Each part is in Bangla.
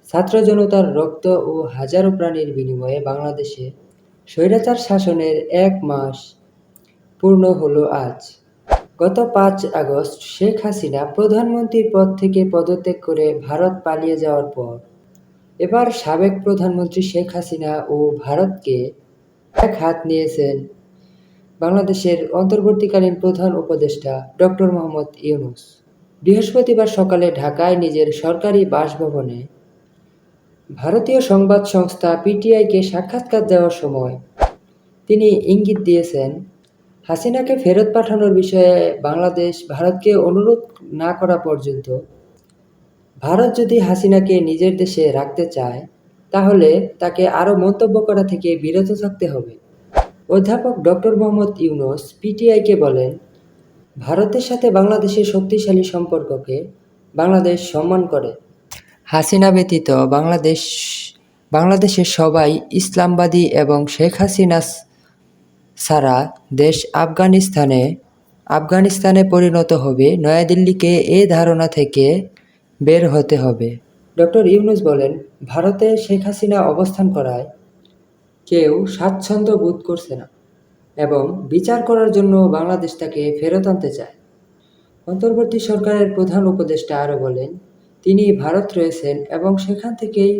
ছাত্র জনতার রক্ত ও হাজারো প্রাণীর বিনিময়ে বাংলাদেশে স্বৈরাচার শাসনের ১ মাস পূর্ণ হলো আজ। গত ৫ আগস্ট শেখ হাসিনা প্রধানমন্ত্রীর পদ থেকে পদত্যাগ করে ভারত পালিয়ে যাওয়ার পর এবার সাবেক প্রধানমন্ত্রী শেখ হাসিনা ও ভারতকে এক হাত নিয়েছেন বাংলাদেশের অন্তর্বর্তীকালীন প্রধান উপদেষ্টা ডক্টর মোহাম্মদ ইউনূস। বৃহস্পতিবার সকালে ঢাকায় নিজের সরকারি বাসভবনে ভারতীয় সংবাদ সংস্থা পিটিআইকে সাক্ষাৎকার দেওয়ার সময় তিনি ইঙ্গিত দিয়েছেন, হাসিনাকে ফেরত পাঠানোর বিষয়ে বাংলাদেশ ভারতকে অনুরোধ না করা পর্যন্ত ভারত যদি হাসিনাকে নিজের দেশে রাখতে চায়, তাহলে তাকে আরও মন্তব্য করা থেকে বিরত থাকতে হবে। অধ্যাপক ডক্টর মোহাম্মদ ইউনূস পিটিআইকে বলেন, ভারতের সাথে বাংলাদেশের শক্তিশালী সম্পর্ককে বাংলাদেশ সম্মান করে। হাসিনা ব্যতীত বাংলাদেশের সবাই ইসলামবাদী এবং শেখ হাসিনা ছাড়া দেশ আফগানিস্তানে পরিণত হবে। নয়াদিল্লিকে এ ধারণা থেকে বের হতে হবে। ডক্টর ইউনূস বলেন, ভারতে শেখ হাসিনা অবস্থান করায় কেউ স্বাচ্ছন্দ্য বোধ করছে না এবং বিচার করার জন্য বাংলাদেশ তাকে ফেরত আনতে চায়। অন্তর্বর্তী সরকারের প্রধান উপদেষ্টা আরও বলেন, তিনি ভারত রয়েছেন এবং সেখান থেকেই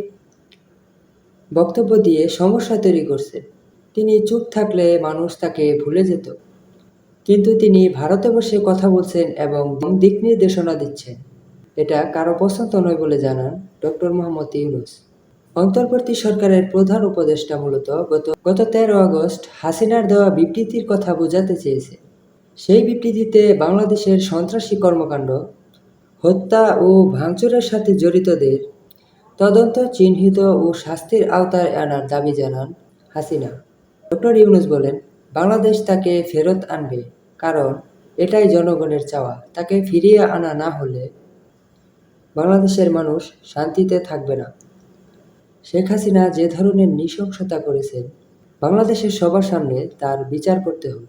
বক্তব্য দিয়ে সমস্যা তৈরি করছেন। তিনি চুপ থাকলে মানুষ তাকে ভুলে যেত, কিন্তু তিনি ভারতে বসে কথা বলছেন এবং দিক নির্দেশনা দিচ্ছেন। এটা কারো পছন্দ নয় বলে জানান ডক্টর মোহাম্মদ ইউনূস। অন্তর্বর্তী সরকারের প্রধান উপদেষ্টা মূলত গত ১৩ আগস্ট হাসিনার দেওয়া বিবৃতির কথা বোঝাতে চেয়েছে। সেই বিবৃতিতে বাংলাদেশের সন্ত্রাসী কর্মকাণ্ড, হত্যা ও ভাঙচুরের সাথে জড়িতদের তদন্ত, চিহ্নিত ও শাস্তির আওতায় আনার দাবি জানান হাসিনা। ডক্টর ইউনূস বলেন, বাংলাদেশ তাকে ফেরত আনবে, কারণ এটাই জনগণের চাওয়া। তাকে ফিরিয়ে আনা না হলে বাংলাদেশের মানুষ শান্তিতে থাকবে না। শেখ হাসিনা যে ধরনের নৃশংসতা করেছেন, বাংলাদেশের সবার সামনে তার বিচার করতে হবে।